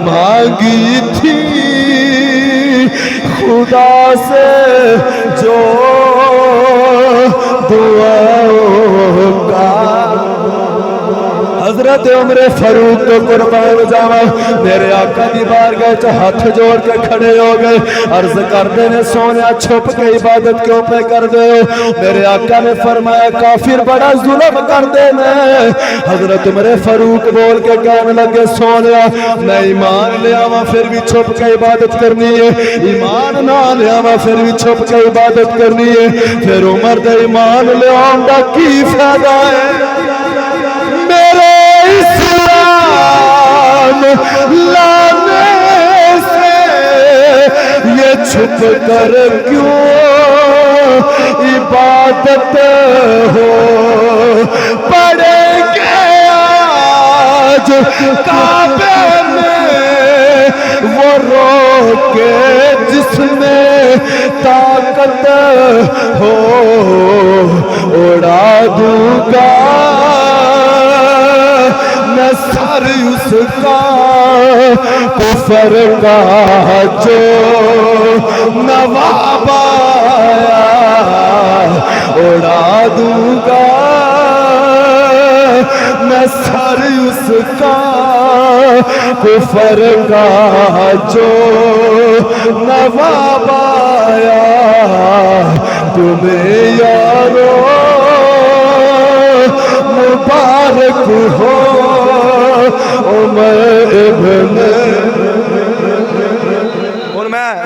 مانگی تھی خدا سے جو دعاؤں کا حضرت عمر فاروق تو قربان جاوا میرے آقا دی بارگاہ چ ہاتھ جوڑ کے کھڑے ہو گئے عرض کردے نے سونیا چھپ کے عبادت کیوں پہ کر دے ہو میرے آقا نے فرمایا کافر بڑا ظلم کر دے میں حضرت عمر فاروق بول کے کہنے لگے سونیا میں ایمان لے آواں پھر بھی چھپ کے عبادت کرنی ہے ایمان نہ لے آواں پھر بھی چھپ کے عبادت کرنی ہے پھر عمر دے ایمان لے آن دا کی فائدہ ہے میرے اسلام لانے سے یہ چھپ کر کیوں عبادت ہو پڑے گے آج کعبے میں وہ روکے جس میں طاقت ہو اڑا دوں گا میں سر اس کا کفر کا جو نواب آیا اڑا دوں گا میں سر اس کا کفر کا جو نواب آیا تمہیں یارو مبارک ہو عمر ابن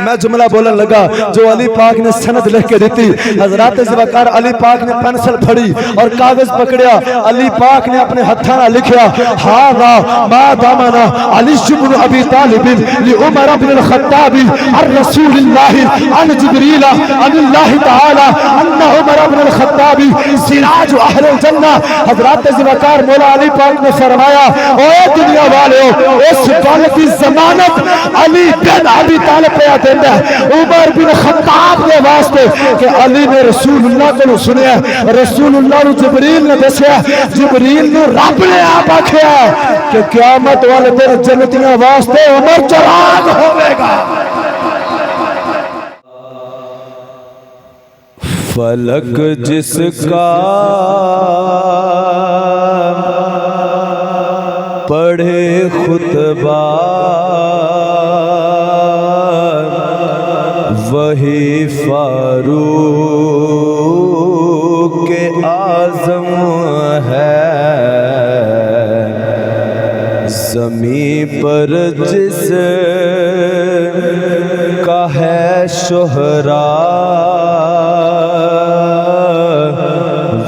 میں جملہ بولن لگا جو علی پاک نے سند لکھ کے دیتی حضرات ذوالفقار علی پاک نے پینسل پھڑی اور کاغذ پکڑیا علی پاک نے اپنے ہتھاں لکھیا ھذا ما ضمن علی بن ابی طالب لعمر بن الخطاب عن رسول اللہ عن جبریل عن اللہ تعالی ان عمر بن الخطاب سراج اہل الجنہ حضرات ذوالفقار مولا علی پاک نے فرمایا اے دنیا والو اس گل کی ضمانت علی بن ابی طالب پہ دیتا ہے عمر بن خطاب کے واسطے کہ علی نے رسول اللہ کو سنیا رسول اللہ نے جبریل نے دسیا جبریل نے رب نے آپ آکھیا کہ قیامت والے دن جنتیاں واسطے عمر چراغ ہوئے گا فلک جس کا پڑھے خطبہ وہی فاروق اعظم ہے زمین پر جس کا ہے شہرا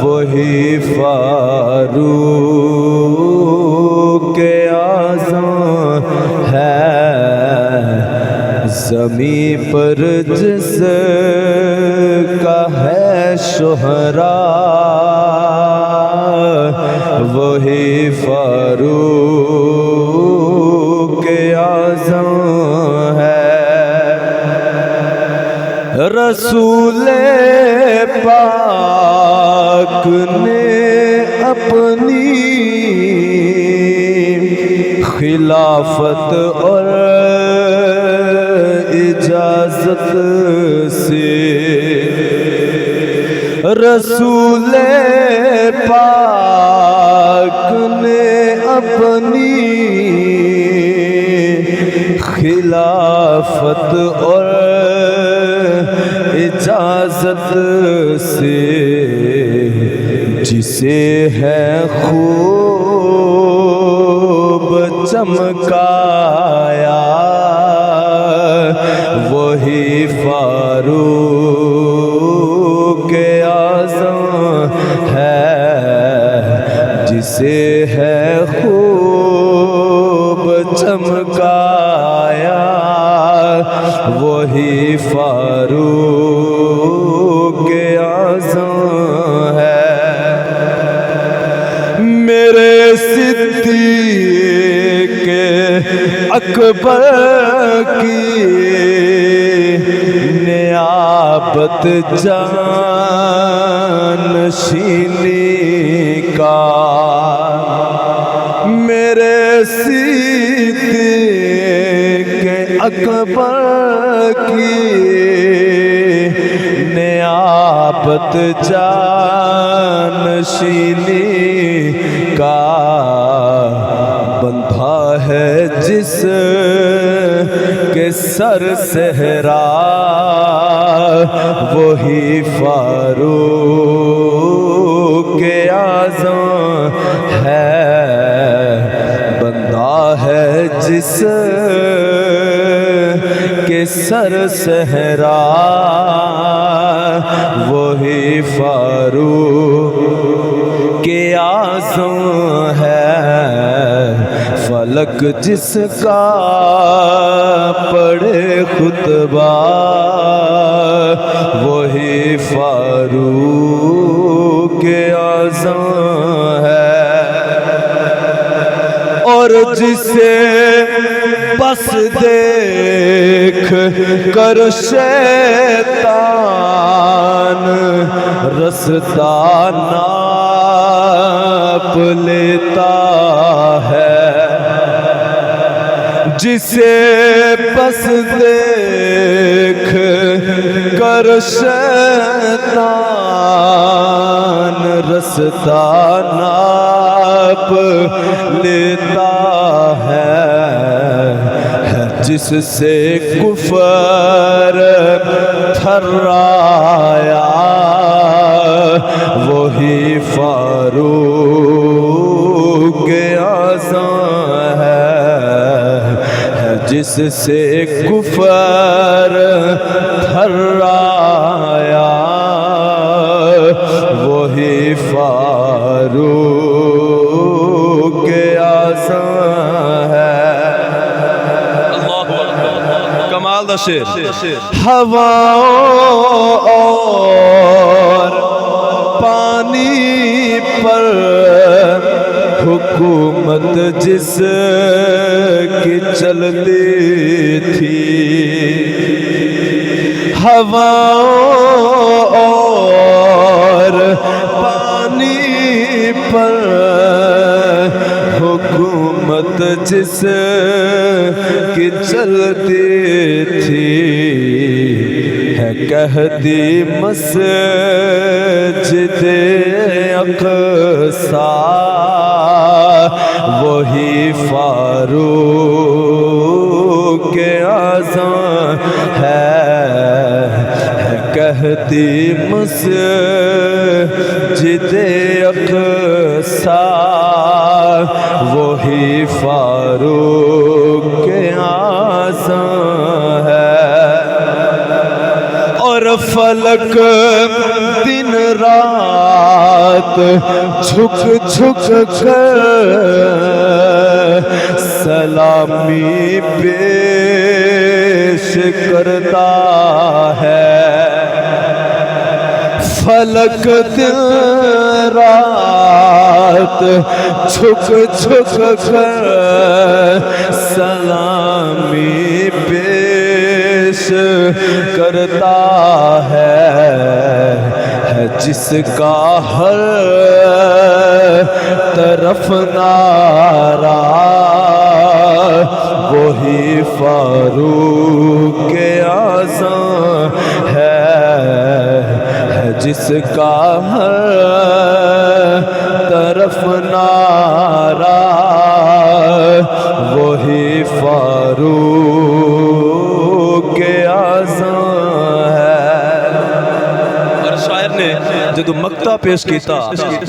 وہی فاروق اعظم ہے زمین پر جس کا ہے شہرا وہی فاروق اعظم ہے رسول پاک نے اپنی خلافت اور اجازت سے رسول پاک نے اپنی خلافت اور اجازت سے جسے ہے خوب چمکایا وہی فاروق اعظم ہے جسے ہے خوب چمکایا وہی فاروق اعظم ہے میرے صدیق اکبر کی نیابت جانشینی کا میرے صدیق اکبر کی نیابت جانشینی کا بندھا ہے جس کے سر صحرا وہی فاروق اعظم ہے، بندہ ہے جس کے سر صحرا وہی فاروق اعظم ہے، فلک جس کا پڑھے خطبہ وہی فاروق اعظم ہے، اور جسے بس دیکھ کر شیطان رستہ ناپ لیتا ہے، جسے بس دیکھ کر شیطان رستہ ناپ لیتا ہے، جس سے کفر تھرایا وہی فاروق اعظم ہے، جس سے کفر تھرایا وہی فاروق اعظم ہے۔ کمال دا شعر، ہواؤں اور پانی پر حکومت جس کی چلتی تھی، ہواؤں اور پانی پر حکومت جس کی چلتی تھی، ہے کہتی مسجد اقصی وہی فاروق اعظم ہے، کہتی مسجد اقصی وہی فاروق اعظم ہے، اور فلک دن رات جھک جھک کر سلامی پیش کرتا ہے، فلک دن رات جھک جھک کر سلامی پیش کرتا ہے، جس کا ہر طرف نعرہ وہی فاروق اعظم ہے، جس کا ہر طرف نعرہ وہی فاروق اعظم ہے۔ اور شاعر نے جدو مقطع پیش کیتا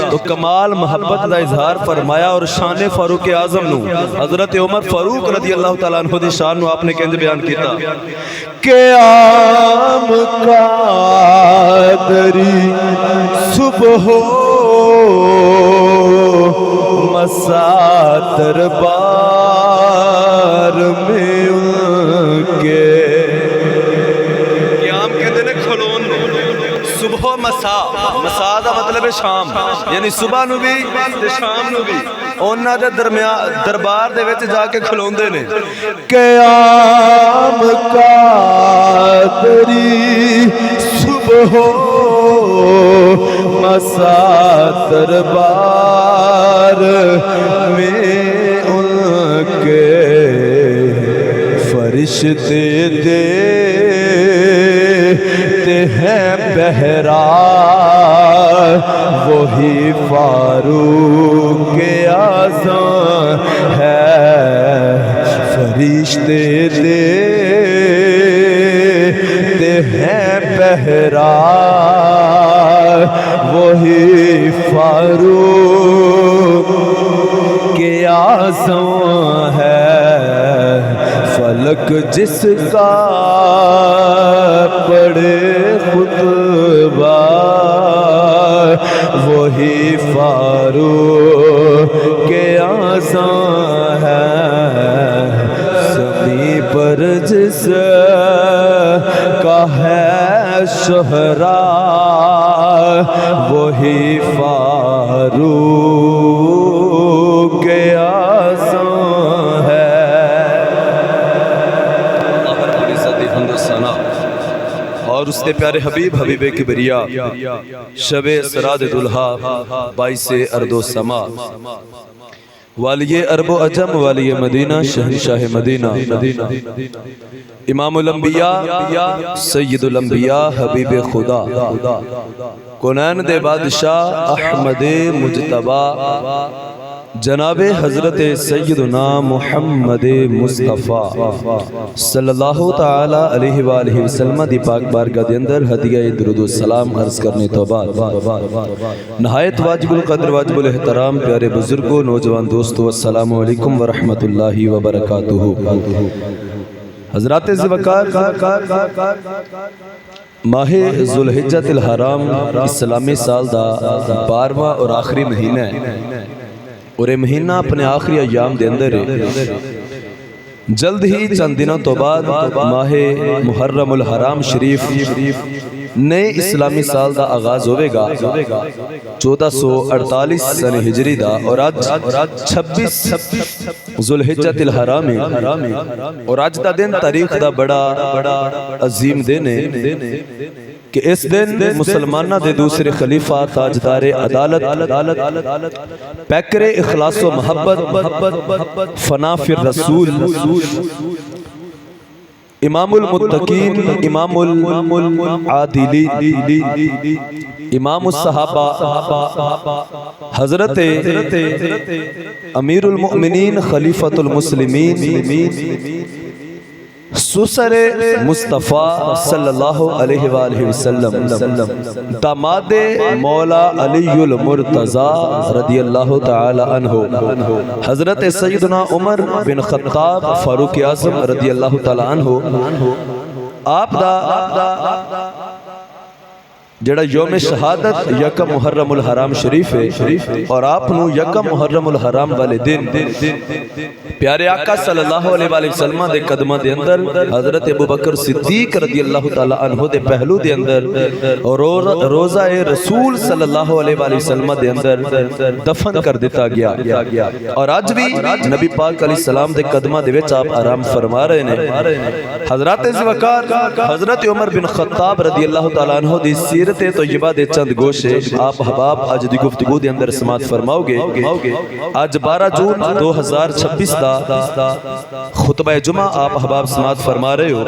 تو کمال محبت دا اظہار فرمایا، اور شان فاروق اعظم نو حضرت عمر فاروق رضی اللہ تعالیٰ عنہ دی شان نو آپ نے کہنج بیان کیتا کہ عام قادری صبح مسا دربار میں ان کے قیام کہتے ہیں کھلون صبح مسا، مسا دا مطلب ہے شام، یعنی صبح نو بھی شام نو بھی اونا دے دربار دے وچ جا کے کھلوندے نے۔ قیام قادری صبح مسا دربار میں ان کے فرشتے دیتے ہیں پہرا وہی فاروق اعظم ہے فرشتے دیتے ہیں پہرا وہی فاروق اعظم ہے فلک جس کا پڑھے خطبہ وہی فاروق اعظم ہے زمین پر جس کا ہے شہرا وہی فاروق اعظم ہے۔ اور اس کے پیارے حبیب حبیب کبریا شب سراد دلہا 22 ارض و سما والی عرب و عجم والی مدینہ شہنشاہ مدینہ امام الانبیاء سید الانبیاء حبیب خدا کونین دے بادشاہ احمد مجتبی جناب حضرت سیدنا محمد مصطفیٰ صلی اللہ تعالی علیہ وآلہ وسلم دی پاک بارگاہ دے اندر ہدیہ درود و سلام عرض کرنے تو بعد نہایت واجب القدر واجب الاحترام پیارے بزرگوں نوجوان دوستو السلام علیکم ورحمت اللہ وبرکاتہ۔ حضرات ذوقار ماہ ذوالحجۃ الحرام اسلامی سال دا 12واں اور آخری مہینہ ہے اور یہ مہینہ اپنے آخری ایام دے اندر ہے جلد ہی چند دنوں تو بعد ماہ محرم الحرام شریف نئے اسلامی سال دا آغاز ہوئے گا 1448 سن ہجری دا اور آج 26 ذوالحجۃ الحرام اور آج دا دن تاریخ دا بڑا عظیم دن ہے کہ اس دن مسلمانہ دے دوسرے خلیفہ تاجدار عدالت پیکر اخلاص و محبت فنا فی الرسول امام المتقین امام العادلین امام الصحابہ حضرت امیر المؤمنین خلیفۃ المسلمین سسر مصطفیٰ صلی اللہ علیہ وآلہ وسلم داماد مولا علی المرتضی رضی اللہ تعالی عنہ حضرت سیدنا عمر بن خطاب فاروق اعظم رضی اللہ تعالی عنہ آپ دا جڑا یوم شہادت یکم محرم الحرام شریف ہے اور آپ نو یکم محرم الحرام والے دن پیارے آقا صلی اللہ علیہ وآلہ وسلم دے قدمہ دے اندر حضرت ابوبکر صدیق رضی اللہ تعالی عنہ دے پہلو دے اندر اور روزہ رسول صلی اللہ علیہ وآلہ وسلم دے اندر دفن کر دیتا گیا اور آج بھی نبی پاک علیہ السلام دے قدمہ دے وچ آپ آرام فرما رہے ہیں۔ حضرات ذوقار حضرت عمر بن خطاب رضی اللہ تعالی عنہ دی سیرت طیبہ دے چند گوشے آپ حباب آج دی گفتگو دے اندر سماعت فرماؤ گے۔ آج 12 جون 2026 دا خطبہ جمعہ آپ حباب سماعت فرما رہے ہو۔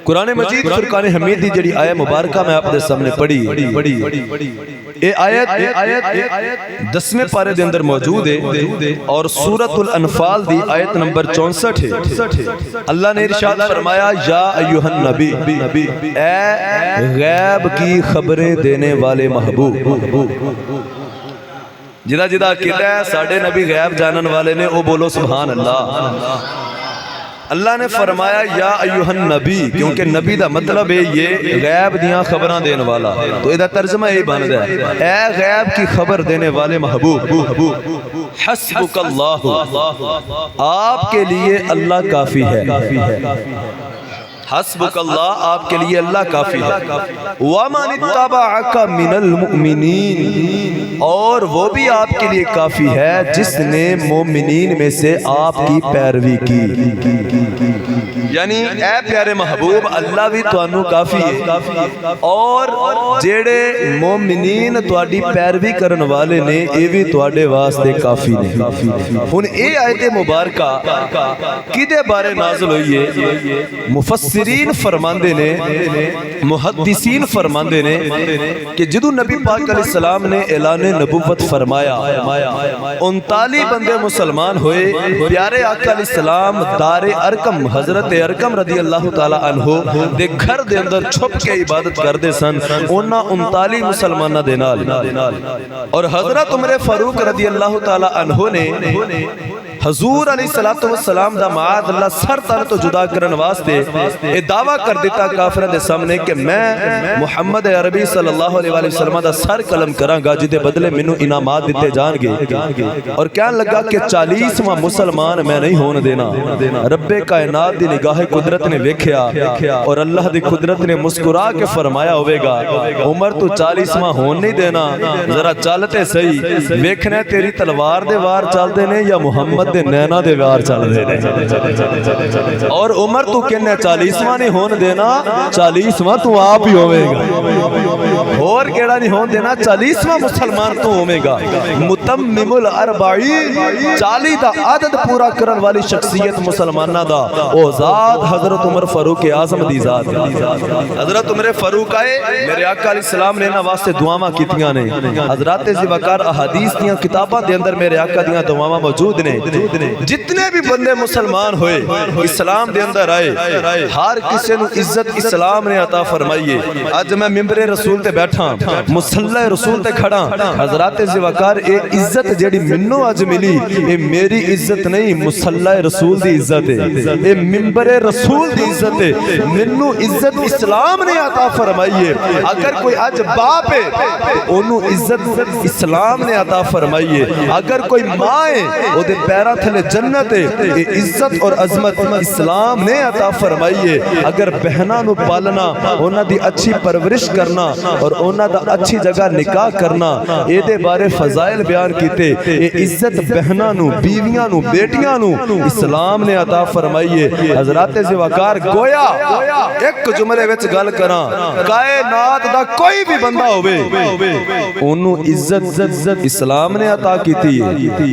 قرآن مجید فرقان حمید دی جڑی آیت مبارکہ میں آپ دے سامنے پڑھی اے آیت 10ویں پارے دے اندر موجود ہے اور سورۃ الانفال دی آیت نمبر 64 ہے۔ اللہ نے ارشاد فرمایا یا ایھا النبی اے غیب کی خبریں دینے والے محبوب جدا جدا کہتا ہے ساڑھے نبی غیب جانن والے نے او بولو سبحان اللہ۔ اللہ نے فرمایا یا ایھا النبی کیونکہ نبی دا مطلب ہے یہ غیب دیاں خبراں دینے والا تو ادھا ترجمہ یہی بنتا ہے اے غیب کی خبر دینے والے محبوب حسبک اللہ آپ کے لیے اللہ کافی ہے حسبک اللہ آپ کے لیے اللہ کافی ہے وَمَنِ اتَّبَعَكَ مِنَ الْمُؤْمِنِينَ اور وہ بھی آپ کے لیے کافی ہے جس نے مومنین میں سے آپ کی پیروی کی۔ یعنی اے پیارے محبوب اللہ بھی تانوں کافی ہے اور جیڑے مومنین تواڈی پیروی کرن والے نے اے بھی تواڈے واسطے کافی نے ہن اے آیت مبارکہ کدے بارے نازل ہوئی ہے مفسرین فرماندے نے محدثین فرماندے نے کہ جدو نبی پاک علیہ السلام نے اعلان نبوت فرمایا 39 بندے مسلمان ہوئے پیارے آقا علیہ السلام دار ارقم حضرت ارقم رضی اللہ تعالی عنہ دے گھر دے اندر چھپ کے عبادت کردے سن انہاں 39 مسلمانہ دے نال اور حضرت عمر فاروق رضی اللہ تعالی عنہ نے حضور علیہ السلام دا معاذ اللہ سر تن تو جدا کرن واسطے اے دعویٰ کر دیتا کافرہ دے سامنے کہ میں محمد عربی صلی اللہ علیہ وسلم دا سر قلم کراں گا جدے بدلے منو انعامات دیتے جان گے اور کہنے لگا کہ 40واں مسلمان میں نہیں ہون دینا رب کائنات دی نگاہ قدرت نے ویکھیا اور اللہ دی قدرت نے مسکرا کے فرمایا ہوئے گا عمر تو 40واں ہون نہیں دینا ذرا چلتے صحیح ویکھنے تیری تلوار دے وار چل دے نے یا محمد دے نینا دے وار چل دے نے اور عمر تو کہنے 40واں نہیں ہون دینا 40واں تو آپ ہی ہوئے گا اور کیڑا نہیں ہون دینا 40واں مسلمان تو ہوئے گا متمم الاربعین 40 دا عدد پورا کرن والی شخصیت مسلمانہ دا او ذات حضرت عمر فاروق اعظم دی ذات حضرت عمر فاروق آئے میرے آقا علیہ السلام نے انہاں واسطے دعاواں کیتیاں نے حضرات ذوالفقار احادیث دیاں کتاباں دے اندر میرے آقا دیاں دعاواں موجود نے جتنے بھی بندے مسلمان ہوئے اسلام دے اندر آئے ہر کسی نو عزت اسلام نے عطا فرمائیے آج میں ممبر رسول تے بیٹھا مصلی رسول تے کھڑا حضرات ذوالفقار اے عزت جیڑی منو آج ملی اے میری عزت نہیں مصلی رسول دی عزت ہے اے ممبر رسول دی عزت ہے منو عزت اسلام نے عطا فرمائیے اگر کوئی آج باپ ہے انہوں عزت اسلام نے عطا فرمائیے اگر کوئی ماں ہے وہ دے پیرا تھلے جنت ہے اے عزت اور عظمت اسلام نے عطا فرمائیے اگر بہنہ نو پالنا انہاں دی اچھی پرورش کرنا اور انہاں دا اچھی جگہ نکاح کرنا اے دے بارے فضائل بیان کیتے اے عزت بہنہ نو بیویاں نو بیٹیاں نو اسلام نے عطا فرمائیے حضرات ذوالفقار گویا ایک جملے وچ گل کراں کائنات دا کوئی بھی بندہ ہوئے انہوں عزت اسلام نے عطا کیتی ہے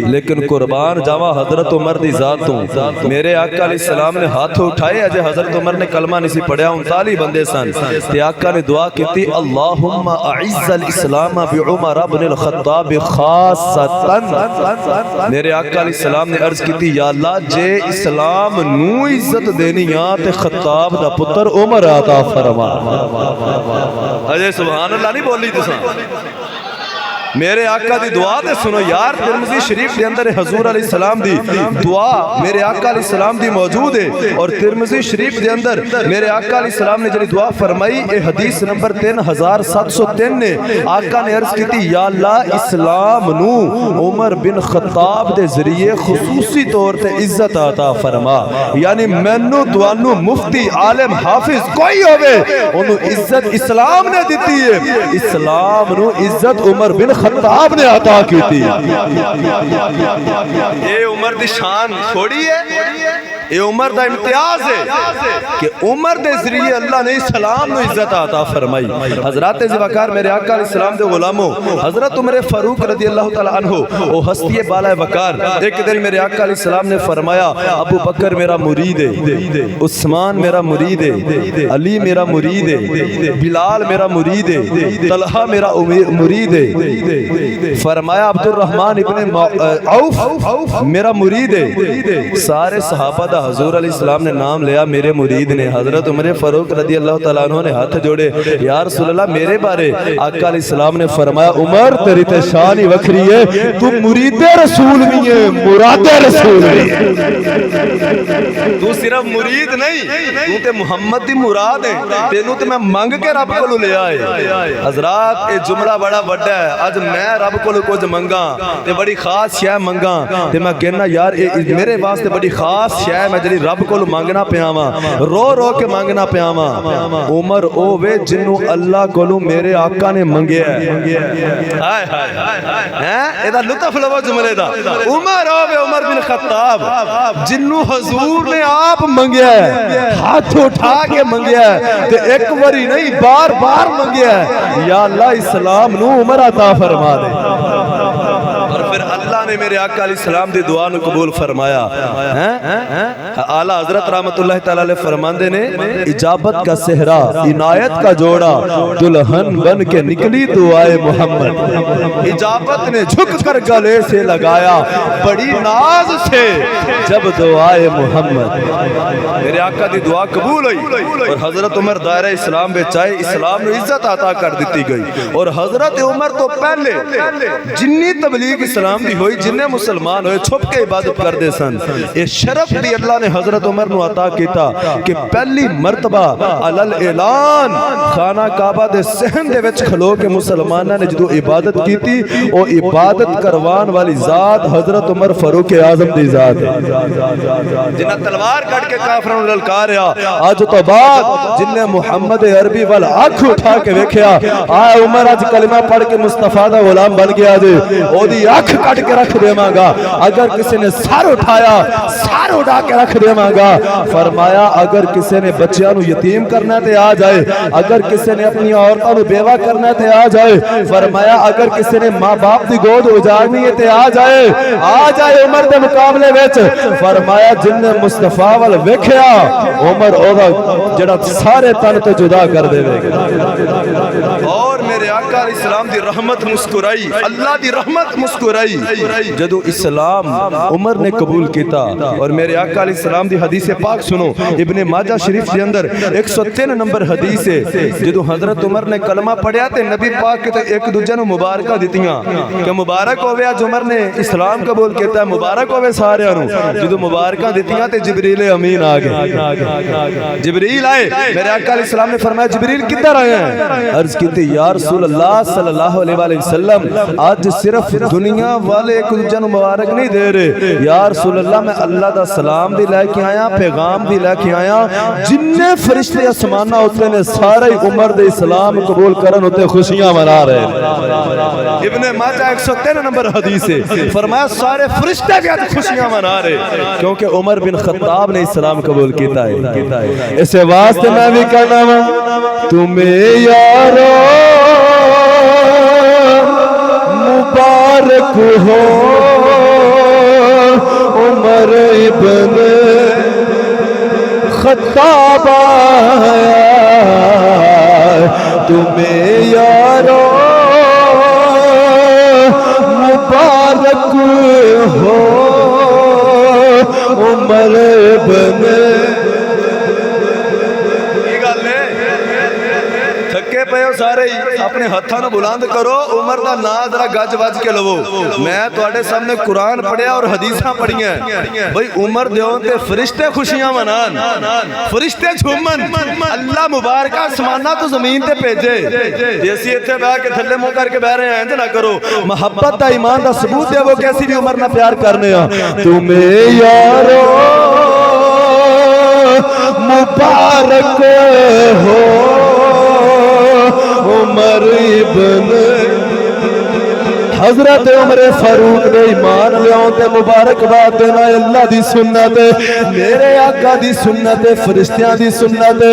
لیکن قربان جاوا حضرت عمر دی ذات ہوں میرے آقا علیہ السلام نے ہاتھ اٹھائے اجے حضرت عمر نے کلمہ نہیں سی پڑھیا 39 بندے سن تے آقا نے دعا کیتی اللہم اعز الاسلام بعمر بن الخطاب خاصتاً میرے آقا علیہ السلام نے عرض کیتی یا اللہ جے اسلام نو عزت دینی تے خطاب دا پتر عمر عطا فرما اجے سبحان اللہ نہیں بولی تساں میرے آقا دی دعا تے سنو یار ترمذی شریف دے اندر حضور علیہ السلام دی دعا میرے آقا علیہ السلام دی موجود ہے اور ترمذی شریف دے اندر میرے آقا علیہ السلام نے جڑی دعا فرمائی اے حدیث نمبر 3703 نے آقا نے عرض کیتی یا اللہ اسلام نو عمر بن خطاب دے ذریعے خصوصی طور تے عزت عطا فرما یعنی مینوں توانوں مفتی عالم حافظ کوئی ہوے اونوں عزت اسلام نے دتی ہے اسلام نو عزت عمر بن خطاب نے عطا کی تھی یہ عمر دی شان تھوڑی ہے یہ عمر دا امتیاز ہے کہ عمر دے ذریعے اللہ نے اسلام نو عزت عطا فرمائی حضرات ذوالفقار میرے آقا علیہ السلام دے غلاموں حضرت عمر فاروق رضی اللہ تعالی عنہ وہ ہستی بالا وقار ایک دن میرے آقا علیہ السلام نے فرمایا ابو بکر میرا مرید ہے عثمان میرا مرید ہے علی میرا مرید ہے بلال میرا مرید ہے طلحہ میرا مرید ہے فرمایا عبد الرحمن ابن عوف میرا مرید ہے سارے صحابہ دا حضور علیہ السلام نے نام لیا میرے مرید نے حضرت عمر فاروق رضی اللہ تعالیٰ عنہ نے ہاتھ جوڑے یا رسول اللہ میرے بارے آقا علیہ السلام نے فرمایا عمر تیری تے شان ہی وکھری ہے تو مرید رسول بھی ہے مراد رسول بھی ہے تو صرف مرید نہیں تو تے محمد دی مراد ہے تینوں تے میں منگ کے رب کو لے آئے حضرات اے جملہ بڑا بڑا ہے اج میں رب کو کچھ منگا تے بڑی خاص شے منگا تے میں کہنا یار میرے واسطے بڑی خاص شے میں جڑی رب کول مانگنا پیا وا رو رو کے مانگنا پیا وا عمر او وے جنوں اللہ کولوں میرے آقا نے منگیا ہے ہائے ہائے اے دا لطف لو جملے دا عمر او وے عمر بن خطاب جنوں حضور نے آپ منگیا ہے ہاتھ اٹھا کے منگیا ہے تے ایک واری نہیں بار بار منگیا ہے یا اللہ اسلام نو عمر عطا فرما دے اور پھر اللہ نے میرے آقا علیہ السلام دی دعا نو قبول فرمایا اعلی حضرت رحمت اللہ تعالی علیہ فرماندے نے اجابت کا صحرا عنایت کا جوڑا دلہن بن کے نکلی دعائے محمد اجابت نے جھک کر گلے سے لگایا بڑی ناز سے جب دعائے محمد میرے آقا دی دعا قبول ہوئی اور حضرت عمر دائرہ اسلام بے چاہے اسلام نے عزت عطا کر دیتی گئی اور حضرت عمر تو پہلے جنی تبلیغ اسلام دی ہوئی جنہیں مسلمان ہوئے چھپ کے عبادت کر دے سن یہ شرف بھی اللہ نے حضرت عمر نو عطا کیتا کہ پہلی مرتبہ علل اعلان خانہ کعبہ دے صحن دے وچ کھلو کے مسلمانہ نے جدو عبادت کیتی او عبادت کروان والی ذات حضرت عمر فاروق اعظم دی ذات جنہ تلوار کٹ کے کافروں للکاریا آج تو بعد جن نے محمد عربی وال آنکھ اٹھا کے ویکھیا آئے عمر آج کلمہ پڑھ کے مصطفیٰ دا غلام بن گیا جے او دی آنکھ کٹ کے رکھ دے مانگا اگر کسی نے سار اٹھایا سار اٹھا کے رکھ دے مانگا فرمایا اگر کسی نے بچیاں نو یتیم کرنا تے آ جائے اگر کسی نے اپنی عورتوں نو بیوہ کرنا تے آ جائے فرمایا اگر کسی نے ماں باپ دی گود اجاڑنی ہے تے آ جائے عمر دے مقابلے وچ فرمایا جن نے مصطفیٰ وال ویکھیا عمر او دا جڑا سارے تن تو جدا کر دے گا اور میرے آقا علیہ السلام دی رحمت مسکرائی اللہ دی رحمت مسکرائی جدو اسلام عمر نے قبول کیتا اور میرے آقا علیہ السلام دی حدیث پاک سنو ابن ماجہ شریف کے اندر 103 نمبر حدیث ہے جدو حضرت عمر نے کلمہ پڑھیا تے نبی پاک کے ایک دوجہ نو مبارکہ دیتیاں کہ مبارک ہوئے آج عمر نے اسلام قبول کیتا ہے مبارک ہوئے سارے انہوں جدو مبارکہ دیتیاں تے جبریل امین آگے جبریل آئے میرے آقا علیہ السلام نے فرمایا جبریل کدھر آئے ہیں عرض کی تھی یا رسول اللہ صلی اللہ علیہ وآلہ وسلم آج صرف دنیا والے ایک دوجہ نو مبارک نہیں دے رہے یا رسول اللہ میں اللہ دا سلام بھی لے کے آیا پیغام بھی لے کے آیا جننے فرشتے اسمانہ ہوتے نے سارے عمر دے اسلام قبول کرن ہوتے خوشیاں منا رہے ابن ماجہ 103 نمبر حدیث ہے فرمایا سارے فرشتے بھی آج خوشیاں منا رہے کیونکہ عمر بن خطاب نے اسلام قبول کیتا ہے اسے واسطے میں بھی کہنا ہوں تمہیں یارو مبارک ہو عمر ابن خطاب آیا تمہیں یارو مبارک ہو عمر ابن تھکے پہ ہو سارے اپنے ہتھاں نو بلند کرو عمر دا نام ذرا گج وج کے لو میں تواڈے سامنے قرآن پڑھیا اور حدیثاں پڑھیاں بھئی عمر دیون تے فرشتے خوشیاں منان فرشتے جھومن اللہ مبارکہ آسمانہ تو زمین تے بھیجے جیسی ایتھے بیٹھ کے تھلے منہ کر کے بیٹھ رہے ہیں انج نہ کرو محبت دا ایمان دا ثبوت ہے وہ کیسی بھی عمر نہ پیار کرنے تمہیں یارو مبارک ہو عمر ابن حضرت عمر فاروق دے ایمان لیاؤں تے مبارک بات دینا اللہ دی سنت میرے آقا دی سنت فرشتیاں دی سنت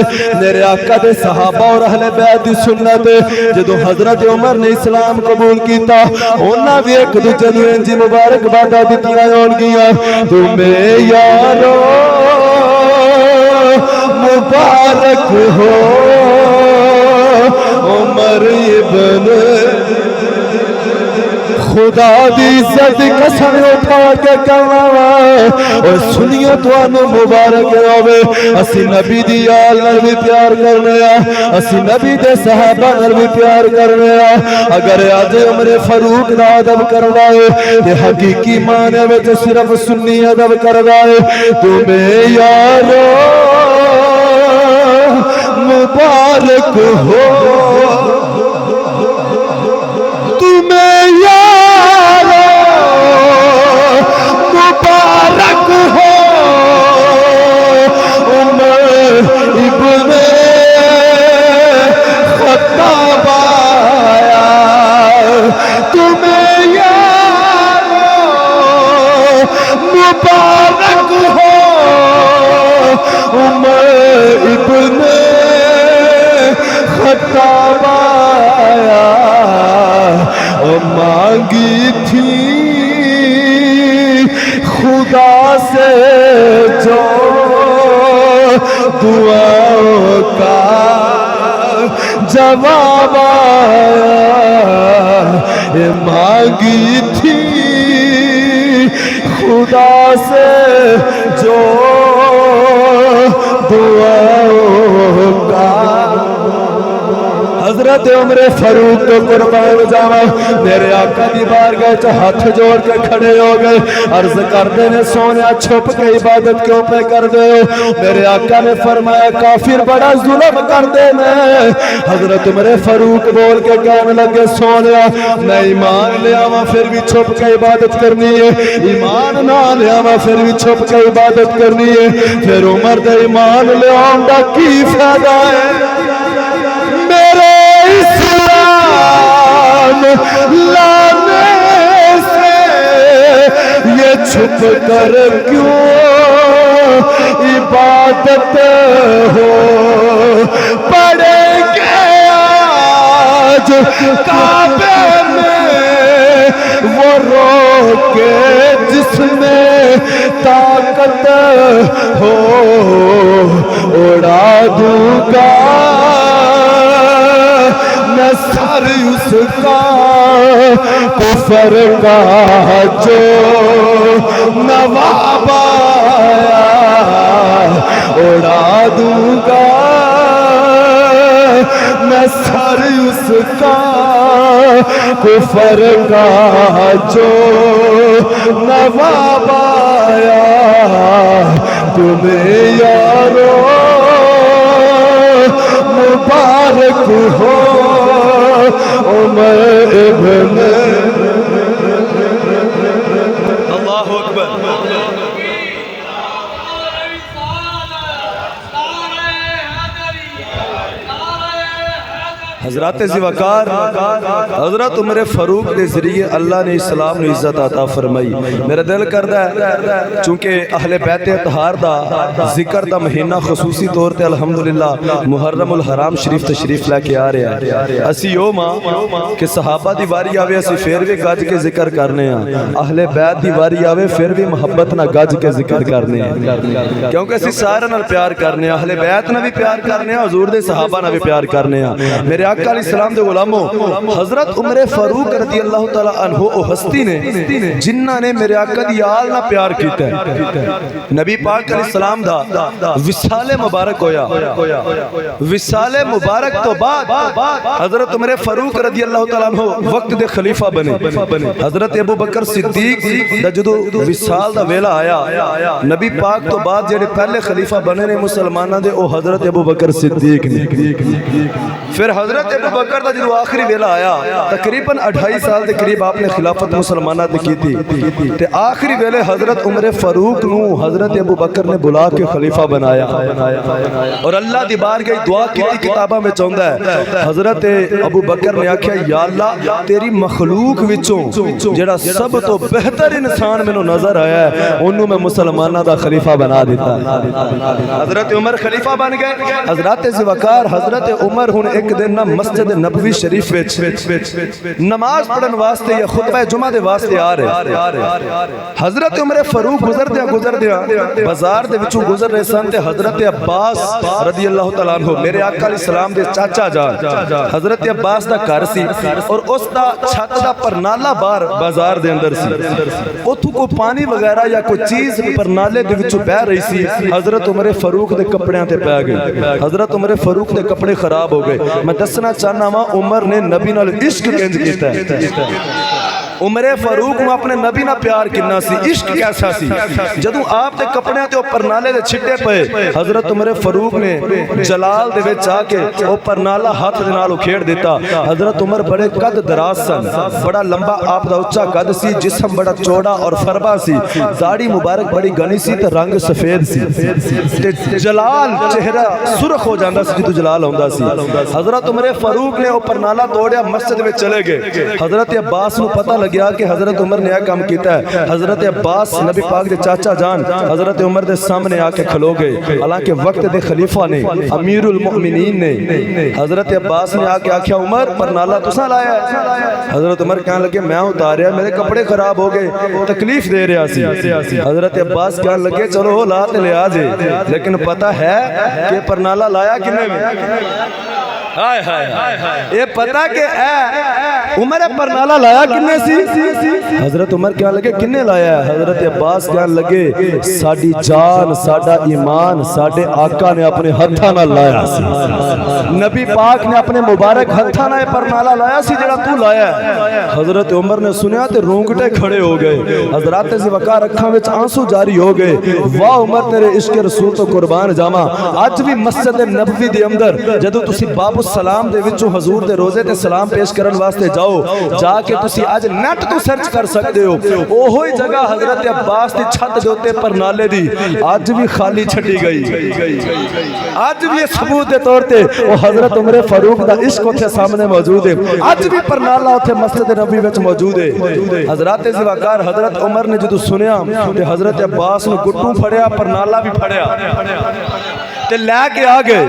میرے آقا دے صحابہ اور اہل بیت دی سنت جدو حضرت عمر نے اسلام قبول کیتا انہاں بھی ایک دوجے نوں انجی مبارک بات دتیاں ہون گیاں تمہیں یارو مبارک ہو عمر ابن خدا دی عزت قسم اٹھا کے کہنا اور سنیے تانوں مبارک ہوے اسی نبی دی آل نال بھی پیار کرنے اسی نبی دے صحابہ نال بھی پیار کرنے اگر اج عمر فاروق دا ادب کرنا ہے تے حقیقی معنی وچ صرف سنی ادب کرنا ہے تمہیں یارو مبارک ہو تمہیں یارو مبارک ہو عمر ابن خطاب آیا اور مانگی تھی خدا سے جو دعاؤں کا جواب آیا، یہ مانگی تھی خدا سے جو دعاؤں کا۔ حضرت عمر فاروق تو قربان جاوا میرے آقا دی بارگاہ چ ہاتھ جوڑ کے کھڑے ہو گئے، عرض کردے نے سونیا چھپ کے عبادت کیوں پہ کر دے ہو؟ میرے آقا نے فرمایا کافر بڑا ظلم کر دے میں۔ حضرت عمر فاروق بول کے کہنے لگے سونیا میں ایمان لے آواں پھر بھی چھپ کے عبادت کرنی ہے، ایمان نہ لے آواں پھر بھی چھپ کے عبادت کرنی ہے۔ پھر عمر دے ایمان لے آن دا کی فائدہ ہے؟ اسلام لانے سے یہ چھپ کر کیوں عبادت ہو پڑیں گے آج کعبے میں وہ روکے جس میں طاقت ہو، اڑا دوں گا میں سر اس کا کفر کا جو نواب آیا، اڑا دوں گا میں سر اس کا کفر کا جو نواب آیا۔ تمہیں یارو مبارک ہو عمر ابن۔ اللہ اکبر۔ حضرات ذوقار حضرت عمر فاروق کے ذریعے اللہ نے اسلام نے عزت عطا فرمائی۔ میرا دل کردا ہے چونکہ اہل بیت اطہار دا ذکر دا مہینہ خصوصی طور تے الحمدللہ محرم الحرام شریف تشریف لے کے آ رہا ہے، اسی یو ماں کہ صحابہ دی واری آوے اسی پھر بھی گج کے ذکر کرنے ہیں، اہل بیت دی واری آوے پھر بھی محبت نہ گج کے ذکر کرنے ہیں، کیونکہ اسی سارے نال پیار کرنے ہیں، اہل بیت نہ بھی پیار کرنے ہیں، حضور دے صحابہ نہ بھی پیار کرنے ہیں۔ میرے آقا علیہ السلام دے غلاموں، حضرت عمر فاروق رضی اللہ تعالیٰ عنہ او ہستی نے جنہ نے میرے آقا دی آل نہ پیار کیتا ہے۔ نبی پاک علیہ السلام دا وصال مبارک ہویا، وصال مبارک تو بعد حضرت عمر فاروق رضی اللہ تعالیٰ عنہ وقت دے خلیفہ بنے۔ حضرت ابو بکر صدیق دا جدو وصال دا ویلا آیا، نبی پاک تو بعد جڑے پہلے خلیفہ بنے نے مسلمانہ دے او حضرت ابو بکر صدیق نے۔ پھر حضرت ابو بکر دا جدو آخری ویلا آیا، تقریباً 28 سال دے قریب آپ نے خلافت مسلمانہ دے کی تھی، تے آخری ویلے حضرت عمر فاروق نو حضرت ابو بکر نے بلا کے خلیفہ بنایا، اور اللہ دی بارگاہ دعا کی کتابہ میں چاہتا ہے۔ حضرت ابو بکر نے آکھیا یا اللہ تیری مخلوق وچوں جڑا سب تو بہتر انسان میں نظر آیا ہے انہوں میں مسلمانہ دا خلیفہ بنا دیتا ہے۔ حضرت عمر خلیفہ بن گئے۔ حضرت ذوقار حضرت عمر ہن ایک دن نہ مسجد نبوی شریف وچ نماز پڑھن واسطے یا خطبہ جمعہ دے واسطے آ رہے۔ حضرت عمر فاروق گزردیاں بازار دے وچوں گزر رہے سن تے حضرت عباس رضی اللہ تعالیٰ عنہ میرے آقا علیہ السلام دے چاچا جان حضرت عباس دا گھر سی، اور اس دا چھت دا پرنالا باہر بازار دے اندر سی، اتھوں کو پانی وغیرہ یا کوئی چیز پرنالے دے وچوں بہ رہی سی، حضرت عمر فاروق دے کپڑیاں تے پہ گئی۔ حضرت عمر فاروق دے کپڑے خراب ہو گئے۔ میں دسنا چاہنا ہاں عمر نے نبی نال عشق کنج کیتا ہے۔ عمر فاروق میں اپنے نبی نہ پیار کرنا سی، عشق کیسا سی۔ جدوں آپ دے کپڑے تے اوپر نالے دے چھٹے پئے، حضرت عمر فاروق نے جلال دے وچ آ کے اوپر نالا ہاتھ دے نال کھیڑ دیتا۔ حضرت عمر بڑے قد دراز سن، بڑا لمبا آپ دا اونچا قد سی، جسم بڑا چوڑا اور فربا سی، داڑھی مبارک بڑی گھنی سی تے رنگ سفید سی، تے جلال چہرہ سرخ ہو جاندا سی جدوں جلال ہوندا سی۔ حضرت عمر فاروق نے اوپر نالا توڑیا، مسجد میں چلے گئے۔ حضرت عباس نو پتہ لگیا کہ حضرت عمر نے یہ کام کیتا ہے. حضرت عباس نبی پاک دے چاچا جان حضرت عمر دے سامنے آ کے کھلو گئے. حالانکہ وقت دے خلیفہ نے امیر المؤمنین نے حضرت عباس نے آ کے آکھیا عمر پرنالا تساں لایا ہے؟ حضرت عمر کہنے لگے میں اتاریا میرے کپڑے خراب ہو گئے تکلیف دے رہا سی. حضرت عباس کہنے لگے چلو لا تے لے آ جے لیکن پتہ ہے کہ پرنالا لایا کنے میں یہ پتہ کہ عمر پرنالا لایا کنے سی. حضرت عمر کہنے لگے کنے لایا ہے؟ حضرت عباس کہنے لگے ساڈی جان ساڈا ایمان ساڈے آقا نے اپنے ہتھاں نال لایا سی. نبی پاک نے اپنے مبارک ہتھاں نال پرنالا لایا سی جڑا تو لایا ہے. حضرت عمر نے سنیا تے رونگٹے کھڑے ہو گئے. حضرات ذی وقار اکھاں وچ آنسو جاری ہو گئے. واہ عمر تیرے عشق رسول تو قربان جاواں. اج بھی مسجد نبوی دے اندر جدوں تسی باب السلام دے وچوں حضور دے روزے تے سلام پیش کرن واسطے جاؤ جا کے تسی اج نیٹ تو سرچ کر سکتے ہو اوہی جگہ حضرت عباس دی چھت دے اوتے پرنالے دی اج بھی خالی چھڈی گئی. اج بھی ثبوت دے طور تے او حضرت عمر فاروق دا عشق اوتھے سامنے موجود ہے. اج بھی پرنالا اوتھے مسجد نبوی وچ موجود ہے. حضرات ذی وقار حضرت عمر نے جدوں سنیا تے حضرت عباس نو گٹوں پھڑیا پرنالا بھی پھڑیا تے لے کے آ گئے.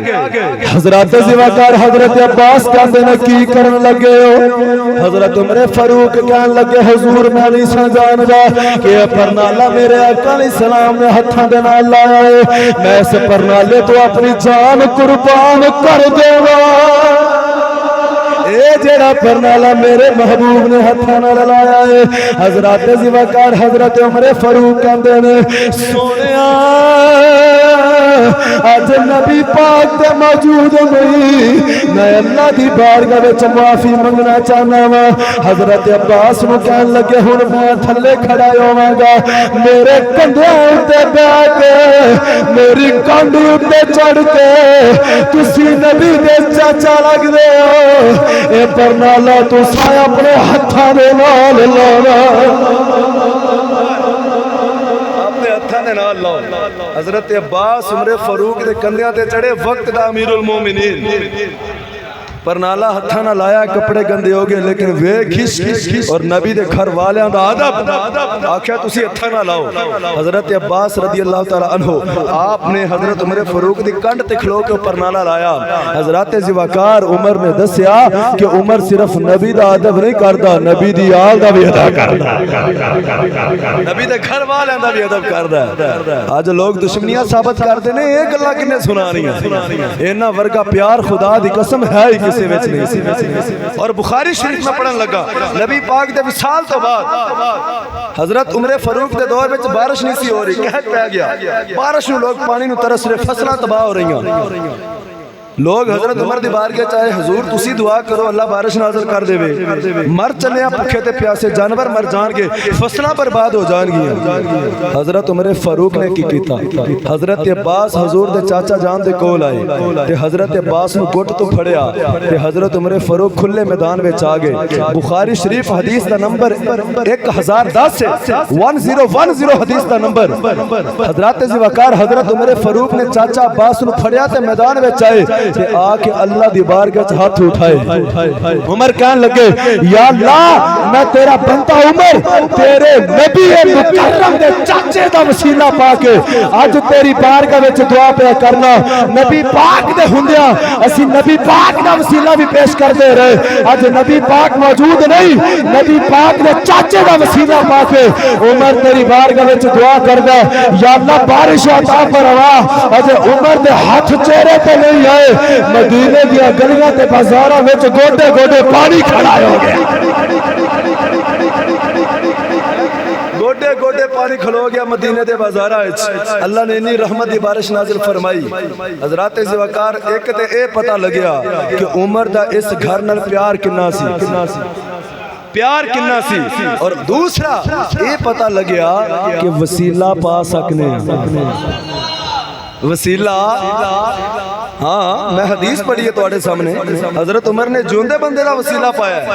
حضرات ذی وقار حضرت عباس کہندے نے کی کرن لگے ہو؟ حضرت عمر فاروق کہن لگے حضور میں نہیں سمجھاندا کہ یہ پرنالا میرے آقا علیہ السلام نے ہتھاں دے نال لایا ہے. میں اس پرنالے تو اپنی جان قربان کر دیواں. اے جڑا پرنالا میرے محبوب نے ہتھاں نال لایا ہے. حضرات ذی وقار حضرت عمر فاروق کہندے نے سونیا اج نبی پاک تے موجود نہیں میں اللہ دی بارگاہ وچ معافی منگنا چاہنا وا. حضرت عباس نو کہن لگے ہن میں تھلے کھڑا ہوواں گا میرے کندھیاں اُتے بیٹھ کے میری کانڈی اُتے چڑھ کے تسی نبی دے چاچا لگدے ہو. اے پرنالا تساں اپنے ہتھاں دے نال لانا حضرت عباس عمر فاروق دے کندھیاں تے چڑھے وقت دا امیر المومنین پرنالا ہتھاں نہ لایا کپڑے گندے ہو گئے لیکن ویکھ اور نبی دے گھر والیاں دا ادب آکھیا تسی ہتھاں نہ لاؤ. حضرت عباس رضی اللہ تعالی عنہ آپ نے حضرت عمر فاروق دی کنڈ تے کھلو کے پرنالا لایا. حضرات ذی وقار عمر نے دسیا کہ عمر صرف نبی دا ادب نہیں کردا نبی دی آل دا بھی ادا کردا نبی دے گھر والیاں دا بھی ادب کردا. اج لوگ دشمنیاں ثابت کردے نے اے گلاں کنے سنانیاں انہاں ورگا پیار خدا دی قسم ہے ہی اور بخاری شریف میں پڑھن لگا نبی پاک دے وصال تو بعد حضرت عمر فاروق دے دور وچ بارش نہیں سی ہو رہی قحط پہ گیا. بارش نو لوگ پانی نو ترس رہے فصلاں تباہ ہو رہی لوگ حضرت عمر دی بارگاہ چاہے حضور تسی دعا کرو اللہ بارش نازل کر دے وے مر چلے ہیں بھوکے تے پیاسے جانور مر جان گے فصلاں برباد ہو جان گیا. حضرت عمر فاروق نے کی کیتا حضرت عباس حضور دے چاچا جان دے کول آئے تے حضرت عباس نو گٹ تو پھڑیا تے حضرت عمر فاروق کھلے میدان وچ آ گئے. بخاری شریف حدیث دا نمبر 1010 ہے 1010 حدیث دا نمبر. حضرات ذی وقار حضرت عمر فاروق نے چاچا عباس نو پھڑیا تے میدان وچ آئے کہ آ کے اللہ دی بارگاہ وچ ہاتھ اٹھائے. عمر کہنے لگے یا اللہ میں تیرا بندہ عمر تیرے نبی مکرم دے چاچے دا وسیلہ پا کے اج تیری بارگاہ وچ دعا پہ کرنا. نبی پاک دے ہوندیاں اسی نبی پاک دا وسیلہ بھی پیش کر دے رہے. اج نبی پاک موجود نہیں نبی پاک دے چاچے دا وسیلہ پا کے عمر تیری بارگاہ وچ دعا کردا یا اللہ بارش عطا فرما. اج عمر دے ہاتھ چہرے تے نہیں آئے مدینے دیا گلیاں تے بازاراں وچ گوڈے گوڈے پانی کھڑا ہو گیا گوڈے گوڈے پانی کھلو گیا مدینے دے بازاراں وچ. اللہ نے اتنی رحمت دی بارش نازل فرمائی. حضرات ذی وقار ایک تے اے پتہ لگیا کہ عمر دا اس گھر نال پیار کنا سی پیار کنا سی اور دوسرا اے پتہ لگیا کہ وسیلہ پا سکنے وسیلہ. ہاں میں حدیث پڑھی ہے تواڈے سامنے حضرت عمر نے جوندے بندے دا وسیلہ پایا ہے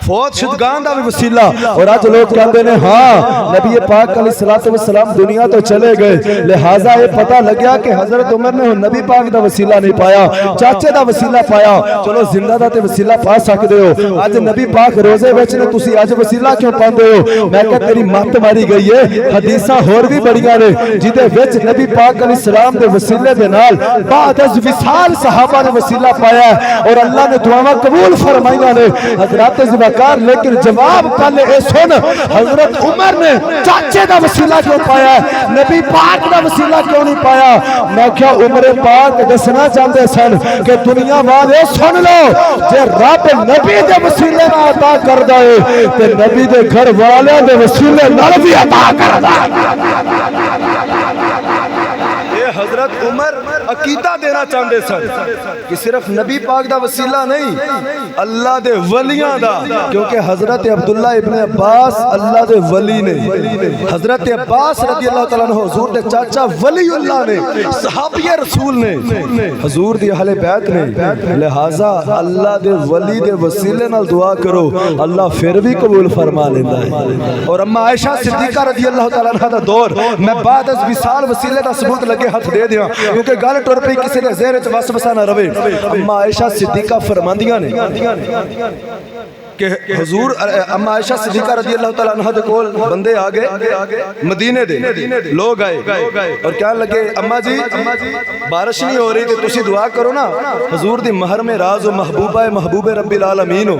فوت شدگان دا بھی وسیلہ. اور آج لوگ کہتے ہیں ہاں نبی پاک علیہ السلام دنیا تو چلے گئے, لہٰذا یہ پتہ لگیا کہ حضرت عمر نے نبی پاک دا وسیلہ نہیں پایا, چاچے دا وسیلہ پایا. چلو زندہ دا تے وسیلہ پا سکتے ہو. آج نبی پاک روزے وچ نے تسی آج وسیلہ کیوں پاندے ہو؟ میں کہ تیری مت ماری گئی ہے. حدیثاں ہور بھی بڑیاں نے جدے وچ نبی پاک علیہ السلام دے وسیلے دے نال بعد از وصال صحابہ نے وسیلہ پایا اور اللہ نے دعاواں قبول فرمائیاں نے. حضرات ذوالفقار لیکن جواب پہلے اے سن, حضرت عمر نے چاچے دا وسیلہ کیوں پایا ہے, نبی پاک دا وسیلہ کیوں نہیں پایا؟ میں کیا عمر پاک دسنا چاہتے سن کہ دنیا والے سن لو, جے رب نبی دے وسیلے نہ عطا کردا ہے تے نبی دے گھر والے دے وسیلے نال بھی عطا کردا ہے. حضرت عمر عقیدہ دینا چاہتے سن کہ صرف نبی پاک دا وسیلہ نہیں, اللہ دے ولیاں دا, کیونکہ حضرت عبداللہ ابن عباس اللہ دے ولی نے. حضرت عباس رضی اللہ تعالیٰ عنہ حضور دے چاچا ولی اللہ نے, صحابی رسول نے, حضور دی اہل بیت نے. لہٰذا اللہ دے ولی دے وسیلے نال دعا کرو, اللہ پھر بھی قبول فرما لیندہ ہے. اور اما عائشہ صدیقہ رضی اللہ تعالیٰ عنہ دا دور میں بعد از وصال وسیلے دا ثبوت لگے ہاتھ دے دیا, کیونکہ گل ٹر پئی کسی نے زہر وچ وس وسا نہ رہے. اما عائشہ صدیقہ فرماندیاں نے کہ حضور اما عائشہ صدیقہ رضی اللہ تعالیٰ عنہ دے کول بندے آگے مدینے دے لوگ آئے اور کہنے لگے اما جی بارش نہیں ہو رہی تو تسی دعا کرو نا, حضور دی مہر میں راز و محبوبہ محبوب رب العالمین ہو,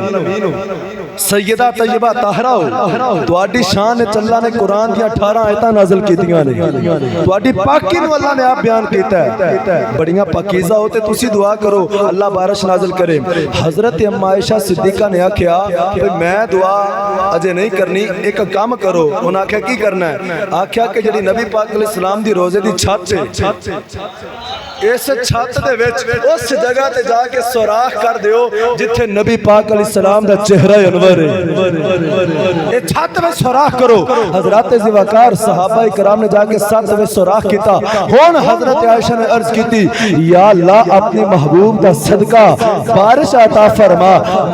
سیدہ طیبہ طاہرہ ہو, تواڈی شان اللہ نے قرآن دیا 18 آیتاں نازل کیتیاں نے, تواڈی پاکی نو اللہ نے آپ بیان کیتا ہے, بڑیاں پاکیزہ ہوتے تسی دعا کرو اللہ بارش نازل کرے. حضرت اما عائشہ صدیقہ نے آکھیا میں دعا اجے نہیں کرنی, ایک کام کرو. انہاں آکھیا کی کرنا ہے؟ آکھیا کہ جڑی نبی پاک علیہ السلام دی روزے دی چھت ہے, اس چھت دے وچ اس جگہ تے جا کے سوراخ کر دیو جتھے نبی پاک علیہ السلام دا چہرہ انور ہے, اے چھت میں سوراخ کرو. حضرات ذوالفقار صحابہ کرام نے جا کے چھت میں سوراخ کیتا. ہن حضرت عائشہ نے عرض کیتی یا اللہ اپنی محبوب دا صدقہ بارش عطا فرما.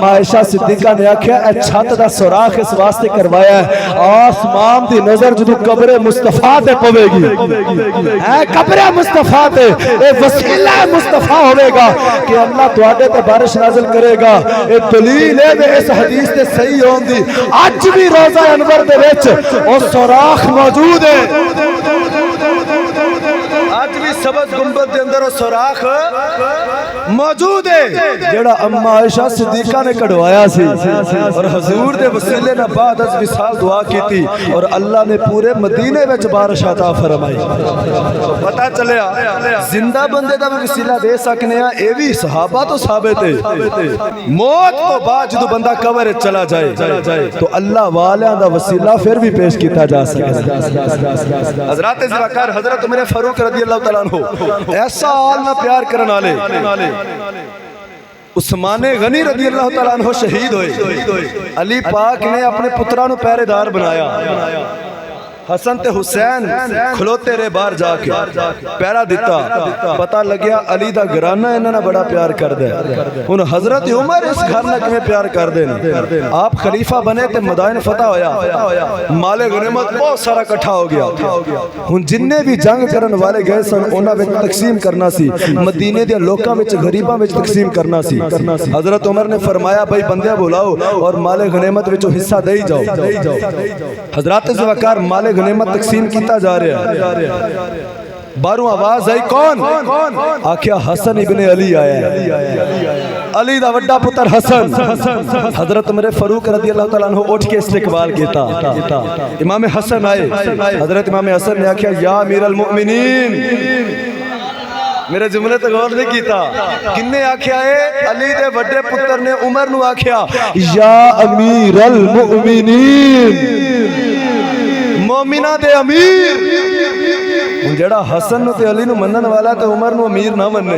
عائشہ صدیقہ نے آکھیا اے چھت دا سوراخ اس واسطے کروایا ہے آسمان دی نظر جدو قبر مصطفیٰ تے پوے گی, اے قبر مصطفیٰ تے اے وسیلہ مصطفیٰ ہوئے گا کہ اللہ تواڈے تے بارش نازل کرے گا. اے دلیل ہے اس حدیث تے صحیح ہون دی. اج بھی روزہ انور دے وچ او سوراخ موجود ہے, آج بھی سبز گنبد دے اندر سوراخ موجود ہے جڑا اما عائشہ صدیقہ نے کڑوایا سی اور حضور دے وسیلے نے بعد از وصال دعا کیتی اور اللہ نے پورے مدینے وچ بارش عطا فرمائی. پتہ چلیا زندہ بندے دا وسیلہ دے سکنے ہیں, اے بھی صحابہ تو ثابت ہے. موت تو بعد جدو بندہ قبر چلا جائے تو اللہ والیاں دا وسیلہ پھر بھی پیش کیتا جا سکتا. حضرات ذوالفقار حضرت عمر فاروق رضی اللہ تعالیٰ عنہ ایسا آل نہ پیار کرن والے عثمان غنی رضی اللہ تعالیٰ عنہ شہید ہوئے. علی پاک نے اپنے پترہ نو پہرے دار بنایا, حسن تے حسین کھلوتے رہے باہر جا کے پیرا دیتا. پتہ لگیا علی دا گرانہ انہاں نے بڑا پیار کر دے. ان حضرت عمر اس گھر نہ کمیں پیار کر دے. آپ خلیفہ بنے تے مدائن فتح ہویا, مال غنیمت بہت سارا کٹھا ہو گیا. ہن جننے بھی جنگ کرن والے گئے سن انہاں وچ تقسیم کرنا سی, مدینے دے لوکاں وچ غریباں وچ تقسیم کرنا سی. حضرت عمر نے فرمایا بھائی بندے بلاؤ اور مال غنیمت وچوں حصہ دے جاؤ. حضرات ذوالفقار مال غنیمت تقسیم کیتا جا رہا ہے. باروں آواز آئی کون؟ آکھیا حسن ابن علی آیا ہے, علی دا وڈا پتر حسن. حضرت عمر فاروق رضی اللہ تعالیٰ عنہ اٹھ کے استقبال کیتا. امام حسن آئے, حضرت امام حسن نے آکھیا یا امیر المؤمنین. میرے جملے تے غور نہیں کیتا, کنے آکھیا ہے علی دے وڈے پتر نے عمر نو آکھیا یا امیر المؤمنین, مومنہ دے امیر. جڑا حسن تے علی نو منن والا تے عمر نو امیر نہ مننے.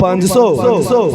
500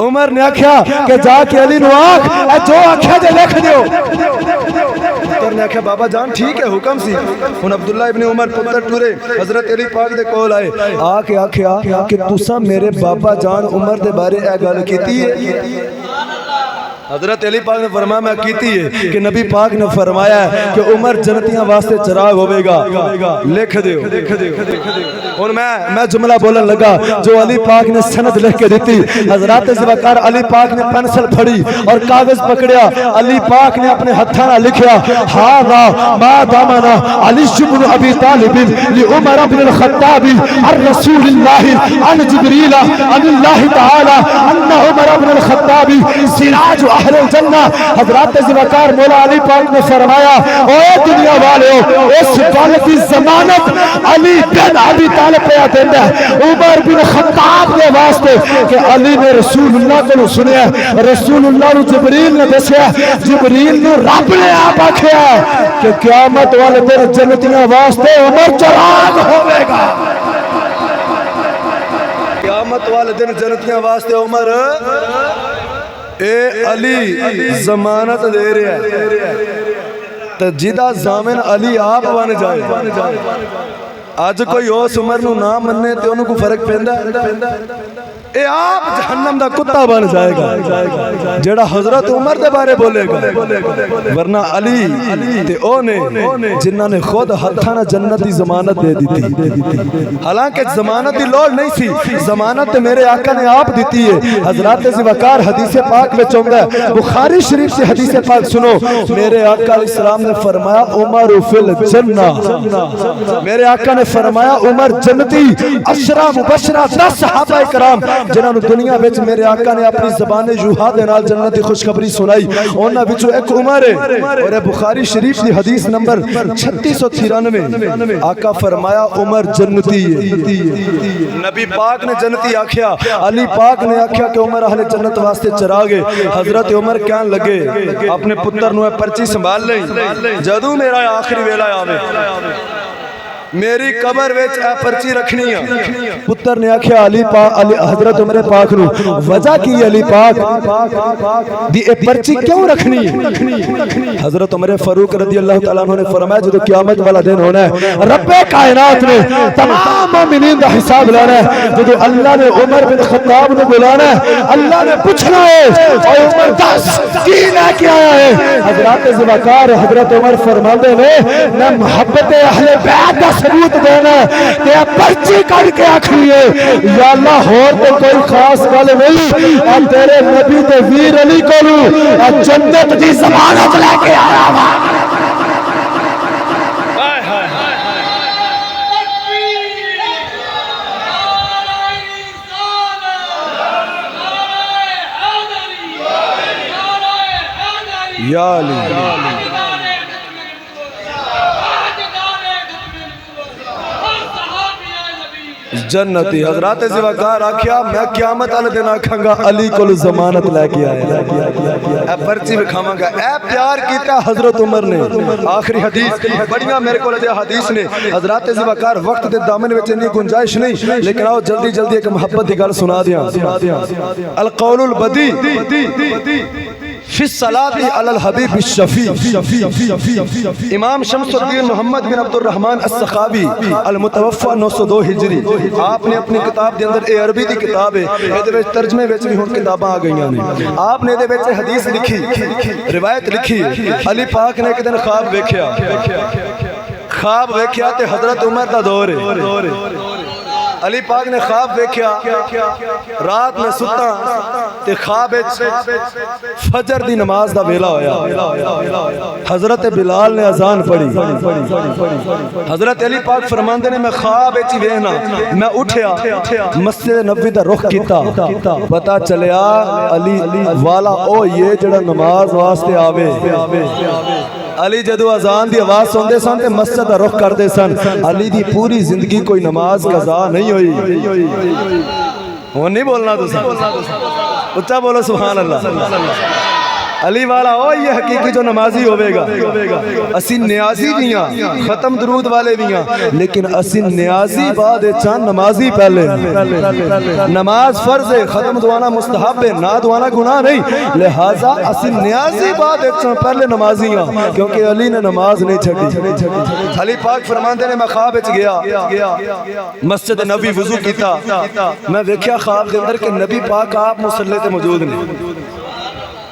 عمر نے آکھیا کہ جا کے علی نو آکھ اے جو آکھیا جے لکھ دیو پتر نے آکھیا بابا جان ٹھیک ہے حکم سی ہن عبداللہ ابن عمر پتر ٹورے حضرت علی پاک دے کول آئے آ کے آکھیا کہ تساں میرے بابا جان عمر دے بارے اے گل کیتی ہے حضرت علی پاک نے فرمایا میں کیتی ہے کہ نبی پاک نے فرمایا ہے کہ عمر جنتیاں واسطے چراغ ہوئے گا لکھ دیو اور میں جملہ بولن لگا جو علی پاک نے سند لکھ کے دیتی حضرات ذوالفقار علی پاک نے پنسل پھڑی اور کاغذ پکڑیا علی پاک نے اپنے ہتھاں نال لکھیا ھذا ما دامنا علی بن ابی طالب لعمر بن الخطاب الرسول اللہ عن جبریل عن اللہ تعالی ان عمر بن الخطاب سراج اہل الجنہ حضرات ذوالفقار مولا علی پاک نے فرمایا اے دنیا والو اس گل کی ضمانت علی بن ابی طالب پہ دیندا ہے عمر بن خطاب کے واسطے کہ علی نے رسول اللہ کو سنیا رسول اللہ نے جبریل نے دسیا جبریل نے رب نے آپ آکھیا کہ قیامت والے دن جنتیاں واسطے عمر چراغ ہوے گا قیامت والے دن جنتیاں واسطے عمر اے علی ضمانت دے رہا ہے تو جدہ ضامن علی آپ بن جائے آج کوئی اس عمر نو نہ مننے تے انہوں کو فرق پیندا اے آپ جہنم دا کتا بن جائے گا جڑا حضرت عمر دے بارے بولے گا ورنہ علی تے اونے جنہاں نے خود ہتھاں جنت دی ضمانت دے دیتی حالانکہ ضمانت دی لوڑ نہیں سی ضمانت تے میرے آقا نے آپ دیتی ہے حضرات ذوالفقار حدیث پاک وچ ہوندا ہے بخاری شریف سے حدیث پاک سنو میرے آقا علیہ السلام نے فرمایا عمر فی الجنہ میرے آقا نے فرمایا عمر جنتی 10 مبشرہ 10 صحابہ کرام جنہاں نو دنیا وچ میرے آقا نے اپنی زبان یوحا دے نال جنت دی خوشخبری سنائی انہاں وچوں ایک عمر ہے اور بخاری شریف دی حدیث نمبر 3693 آقا فرمایا عمر جنتی ہے نبی پاک نے جنتی آکھیا علی پاک نے آکھیا کہ عمر اہل جنت واسطے چراغ ہے حضرت عمر کہن لگے اپنے پتر نو پرچی سنبھال لئی جدوں میرا آخری ویلا آوے میری قبر وچ اے پرچی رکھنی ہے پتر نے آکھیا علی حضرت عمر پاک نو وجہ کی علی پاک دی اے پرچی کیوں رکھنی ہے حضرت عمر فاروق رضی اللہ تعالیٰ عنہ نے فرمایا جدو قیامت والا دن ہونا ہے رب کائنات نے تمام مومنین دا حساب لینا ہے جدو اللہ نے عمر بن خطاب نے بلانا ہے اللہ نے پوچھنا ہے اور عمر دس کی لے کے آیا ہے حضرات ذوالفقار حضرت عمر فرماندے میں محبت اہل بیت دا ثبوت دینا تے پرچی کر کے آکھنی ہے یا اللہ ہور تے کوئی خاص گل نہیں اور تیرے نبی تے ویر علی کو جنت دی ضمانت لے کے آیا وا یا علی جنتی حضرات ذوالفقار آکھیا میں قیامت والے دن آکھاں گا علی کو ضمانت لے کے آیا اے پرچی وکھاواں گا اے پیار کیتا حضرت عمر نے آخری حدیث بڑیاں میرے کول دے حدیث نے حضرات ذوالفقار وقت دے دامن وچ اتنی گنجائش نہیں لیکن آؤ جلدی جلدی ایک محبت دی گل سنا دیاں القول البدی فی الصلاة علی الحبیب الشفیع امام شمس الدین محمد بن عبد الرحمن السخاوی المتوفى 902 ہجری آپ نے اپنی کتاب دے اندر اے عربی دی کتاب ہے اے ترجمے وچ بھی ہن کتاباں آ گئیاں نے آپ نے دے وچ حدیث لکھی روایت لکھی علی پاک نے ایک دن خواب ویکھیا تے حضرت عمر دا دور ہے علی پاک نے خواب دیکھیا رات میں ستا تے خواب فجر دی نماز دا ویلا ہویا حضرت بلال نے اذان پڑھی حضرت علی پاک فرماندے نے میں خواب وچ ویکھنا میں اٹھیا مسجد نبوی دا رخ کیتا پتہ چلیا علی والا او یہ جڑا نماز واسطے آوے علی جدو اذان دی آواز سندے سن تے مسجد دا رخ کردے سن علی دی پوری زندگی کوئی نماز قضا نہیں ہوئی وہ نہیں بولنا تو اچھا بولو سبحان اللہ علی والا او یہ حقیقی جو نمازی ہوئے گا اسی نیازی بھی ہیں ختم درود والے بھی ہیں لیکن اسی نیازی بعد چاند نمازی پہلے نماز فرض ہے ختم دعانا مستحب ہے نہ دعانا گناہ نہیں لہٰذا اسی نیازی بعد چاند پہلے نمازی ہیں کیونکہ علی نے نماز نہیں چھڑی علی پاک فرماندے نے میں خواب اچ گیا مسجد نبی وضو کیتا میں دیکھیا خواب دے اندر کہ نبی پاک آپ مصلی تے موجود نے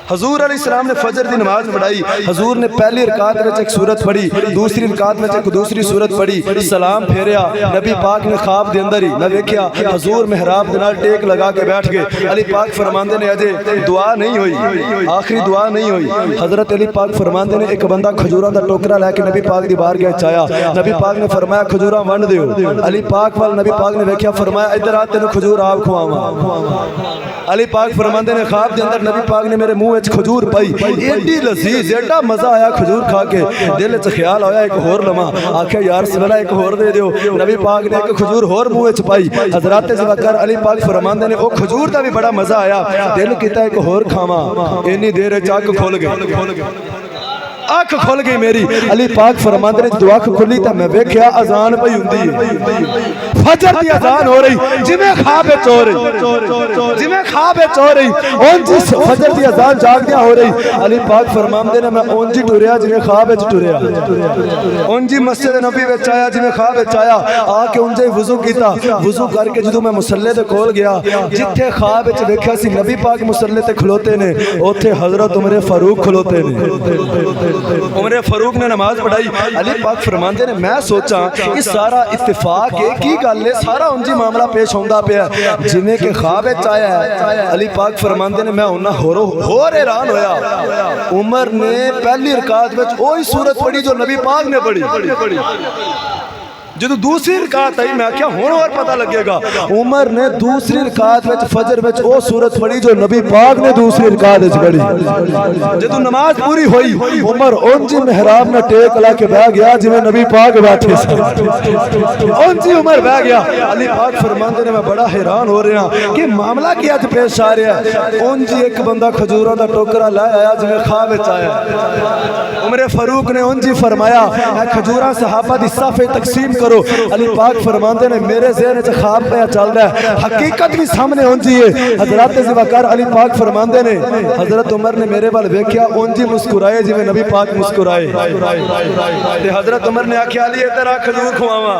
حضور علیہ السلام نے فجر دی نماز پڑھائی حضور نے پہلی رکعت میں ایک سورت پڑھی دوسری رکعت میں ایک دوسری سورت پڑھی سلام پھیریا نبی پاک نے خواب دے اندر ہی میں دیکھیا حضور محراب دے نال ٹیک لگا کے بیٹھ گئے علی پاک فرماندے نے اجے دعا نہیں ہوئی آخری دعا نہیں ہوئی حضرت علی پاک فرماندے نے ایک بندہ کھجوراں دا ٹوکرا لے کے نبی پاک دی بارگاہ وچ آیا نبی پاک نے فرمایا کھجوراں ونڈ دیو علی پاک وال نبی پاک نے دیکھیا فرمایا ادھر آ تینوں کھجور آپ کھواواں علی پاک فرماندے نے خواب دے اندر نبی پاک نے میرے منہ وچ کھجور پائی ایڈی لذیذ ایڈا مزہ آیا کھجور کھا کے دل وچ خیال آیا ایک ہور لواں آکھیا یا رسول اللہ ایک ہور دے دیو نبی پاک نے ایک کھجور ہور منہ وچ پائی حضرات ذوالفقار علی پاک فرماندے نے او کھجور دا بھی بڑا مزہ آیا دل کیتا ایک ہور کھاواں اینی دیر وچ اکھ کھل گئی آنکھ کھل گئی میری علی پاک فرماندے نے جو آنکھ کھلی تا میں ویکھیا اذان پئی ہوندی ہے فجر دی اذان ہو رہی جویں خواب وچ ہو رہی جویں خواب وچ ہو رہی اون جی فجر دی اذان جاگدیاں ہو رہی علی پاک فرماندے نے میں اون جی ٹریا جویں خواب وچ ٹریا اون جی مسجد نبی وچ آیا جویں خواب وچ آیا آ کے اون جے وضو کیتا وضو کر کے جدوں میں مصلی دے کول گیا جتھے خواب وچ ویکھیا سی نبی پاک مصلی تے کھلوتے نے اوتھے حضرت عمر فاروق کھلوتے نے عمر فاروق نے نماز پڑھائی علی پاک فرماندے نے میں سوچا یہ سارا اتفاق ہے کی گل ہے سارا انجی معاملہ پیش ہوندا پیا جویں کہ خواب وچ آیا ہے علی پاک فرماندے نے میں انہاں ہور حیران ہویا عمر نے پہلی رکعت وچ وہی سورت پڑھی جو نبی پاک نے پڑھی جدو دوسری رکعت آئی میں کیا ہون اور پتہ لگے گا عمر نے دوسری رکعت وچ فجر وچ او سورت پڑھی جو نبی پاک نے دوسری رکعت وچ پڑھی جدو نماز پوری ہوئی عمر اون جی محراب میں ٹیک لا کے بیٹھ گیا جویں نبی پاک بیٹھے سی اون جی عمر بیٹھ گیا علی پاک فرماندے نے میں بڑا حیران ہو رہا کہ معاملہ کیا اج پیش آ رہا ہے اون جی ایک بندہ کھجوراں دا ٹوکرا لے آیا جویں خواب وچ آیا عمر فاروق نے اون جی فرمایا اے کھجوراں صحابہ دی صف تقسیم کرو علی پاک فرماندے نے میرے ذہن وچ خواب پیا چل رہا ہے حقیقت بھی سامنے ہون جی ہے حضرات ذوالفقار علی پاک فرماندے نے حضرت عمر نے میرے وال ویکھیا اون جی مسکرائے جویں نبی پاک مسکرائے تے حضرت عمر نے آکھیا علی ادھر آ کھجور کھواواں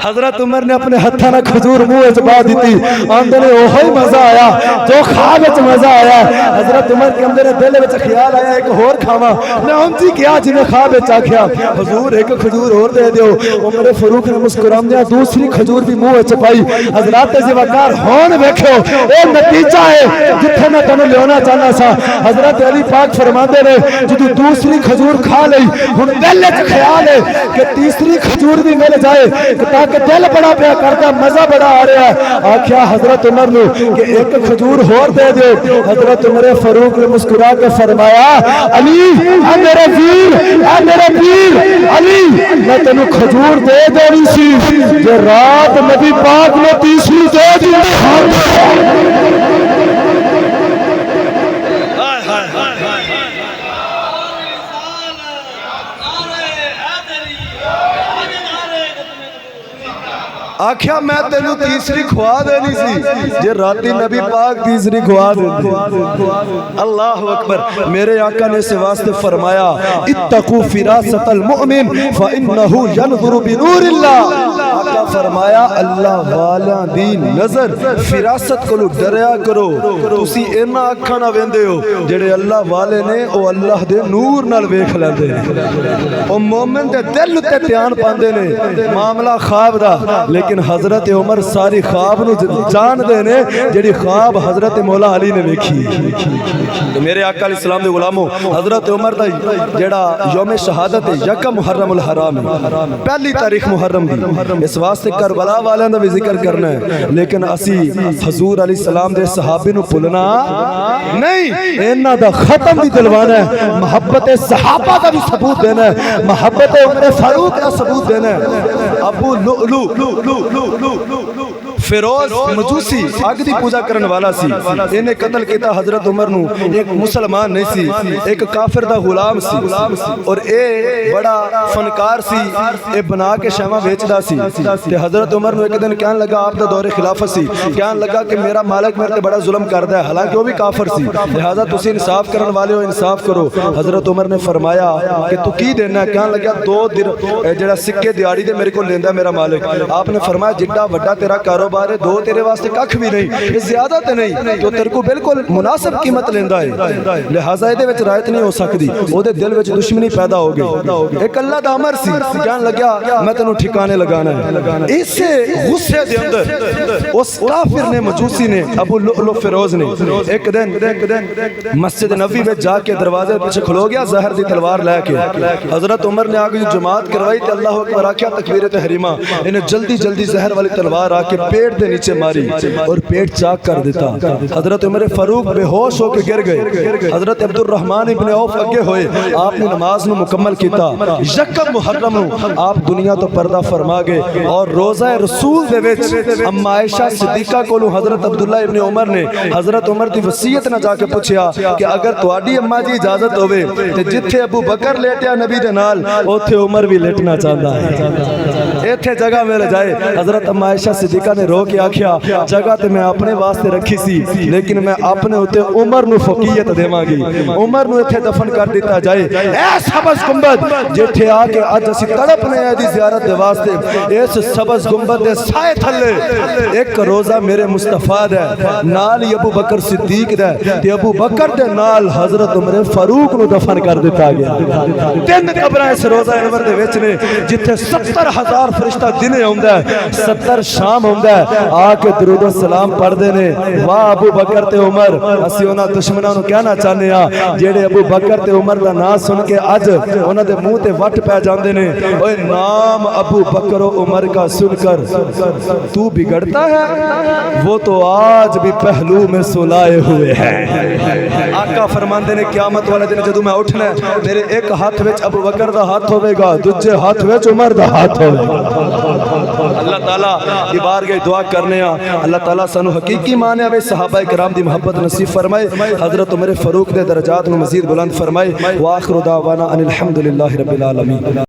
حضرت عمر نے اپنے ہتھاں نال کھجور منہ وچ پا دتی آندے نے اوہی مزہ آیا جو خواب وچ مزہ آیا حضرت عمر کے اندر دل وچ خیال آیا ایک ہور کھاواں میں اون جی کیا جویں خواب وچ آکھیا حضور ایک کھجور اور دے دیو عمر فاروق نے مسکراندیاں دوسری کھجور بھی منہ وچ پائی حضرات ذوالفقار ہون ویکھو اے نتیجہ ہے جتھے میں تانوں لیانا چاہنا سا حضرت علی پاک فرماندے نے جدوں دوسری کھجور کھا لئی ہن دل وچ خیال ہے کہ تیسری کھجور بھی مل جائے تاکہ دل بڑا پیا کرتا مزہ بڑا آ رہا ہے آکھیا حضرت عمر نے کہ ایک کھجور اور دے دیو حضرت عمر فاروق نے مسکرا کے فرمایا علی اے میرے ویر اے میرے پیر علی میں تینوں کھجور دے دینی سی جو رات نبی پاک نے تیسری دے دی آکھیا میں تینوں تیسری کھوا دینی سی جے راتی نبی پاک تیسری کھوا دینی اللہ اکبر میرے آقا نے اس واسطے فرمایا اتقوا فراست المؤمن فإنه ينظر بنور اللہ آقا فرمایا اللہ والیاں دی نظر فراست کو ڈریا کرو تسی اینا اکھاں نہ ویندے ہو جڑے اللہ والے نے او اللہ دے نور نال ویکھ لیندے او مومن دے دل تے دھیان پاندے نے معاملہ خواب دا لیکن حضرت عمر ساری خواب نو جان دے نے جڑی خواب حضرت مولا علی نے ویکھی تو میرے آقا علیہ السلام دے غلاموں حضرت عمر دا جڑا یوم شہادت یکم محرم الحرام پہلی تاریخ محرم دی اس واسطے کربلا والوں دا بھی ذکر کرنا ہے لیکن اسی حضور علیہ السلام دے صحابی نو بھولنا نہیں انہاں دا ختم بھی دلوانا ہے محبت صحابہ دا بھی ثبوت دینا ہے محبت عمر فاروق دا ثبوت دینا ہے ابو لؤلؤ فیروز مجوسی اگ دی پوجا کرن والا سی انہیں قتل کیتا حضرت عمر نو ایک مسلمان نہیں سی ایک کافر دا غلام سی اور اے بڑا فنکار سی اے بنا کے شیواں ویچدا سی تے حضرت عمر نو ایک دن کہن لگا آپ دا دور خلافت سی کہن لگا کہ میرا مالک میرے تے بڑا ظلم کردا ہے حالانکہ وہ بھی کافر سی لہذا تسی انصاف کرن والے ہو انصاف کرو حضرت عمر نے فرمایا کہ تو کی دینا ہے کہن لگا 2 جڑا سکے دیاڑی دے میرے کو لیندا میرا مالک آپ نے فرمایا جڈا وڈا تیرا کاروبار ہے 2 تیرے واسطے ککھ بھی نہیں یہ زیادہ تے نہیں تو تیرے کو بالکل مناسب قیمت لیندا ہے لہذا دے وچ رایت نہیں ہو سکدی او دے دل وچ دشمنی پیدا ہو گئی ایک اللہ دا امر سی کہن لگا میں تینوں ٹھکانے لگانا ہے اس غصے دے اندر اس کافر نے مجوسی نے ابو لؤلؤ فیروز نے ایک دن مسجد نبوی میں جا کے دروازے پیچھے کھلو گیا زہر دی تلوار لے کے حضرت عمر نے آگے جماعت کروائی تے اللہ اکبر آکھیا تکبیر تحریمہ انہیں جلدی جلدی زہر والی تلوار آ کے پیٹ دے نیچے ماری اور پیٹ چاک کر دیتا حضرت عمر فاروق بے ہوش ہو کے گر گئے حضرت عبد الرحمن ابن عوف اگے ہوئے آپ نے نماز نو مکمل کیتا یکم محرم نو آپ دنیا تو پردہ فرما گئے اور روزہ رسول دے وچ اما عائشہ صدیقہ کولو حضرت عبداللہ ابن عمر نے حضرت عمر دی وصیت نہ جا کے پوچھیا کہ اگر تواڈی اما جی اجازت ہوے تے جتھے ابو بکر لیٹیا نبی دے نال اوتھے عمر بھی لیٹنا چاہندا ہے ایتھے جگہ مل جائے حضرت اما عائشہ صدیقہ نے رو کے آکھیا جگہ تے میں اپنے واسطے رکھی سی لیکن میں اپنے اوتے عمر نو فوقیت دیواں گی عمر نو ایتھے دفن کر دیتا جائے اے سبز گنبد جتھے آ کے اج اسی تڑپنے آئے دی زیارت دے واسطے اس سبز گنبد دے سائے تھلے ایک روزہ میرے مصطفیٰ دے نال ابو بکر صدیق دے تے ابو بکر دے نال حضرت عمر فاروق نو دفن کر دیتا گیا 3 قبراں اس روزہ انور دے وچ نے جتھے 70,000 فرشتہ دنے ہوندا ہے 70 شام ہوندا ہے آ کے درود و سلام پڑھدے نے واہ ابو بکر تے عمر اسی انہاں دشمناں نو کہنا چاہنے ہاں جڑے ابو بکر تے عمر دا نام سن کے اج انہاں دے منہ تے وٹ پے جاندے نے اوے نام ابو بکر و عمر کا سن کر تو بگڑتا ہے وہ تو آج بھی پہلو میں سلائے ہوئے ہیں آقا فرماندے نے قیامت والے دن جدوں میں اٹھنا ہے میرے ایک ہاتھ وچ ابو بکر دا ہاتھ ہوے گا دوجے ہاتھ وچ عمر دا ہاتھ ہوے گا اللہ تعالی کی بارگاہ دعا کرنے ہاں اللہ تعالی سانو حقیقی مانے وے صحابہ کرام دی محبت نصیب فرمائے حضرت عمر فاروق دے درجات نو مزید بلند فرمائے واخر دعوانا ان الحمدللہ رب العالمین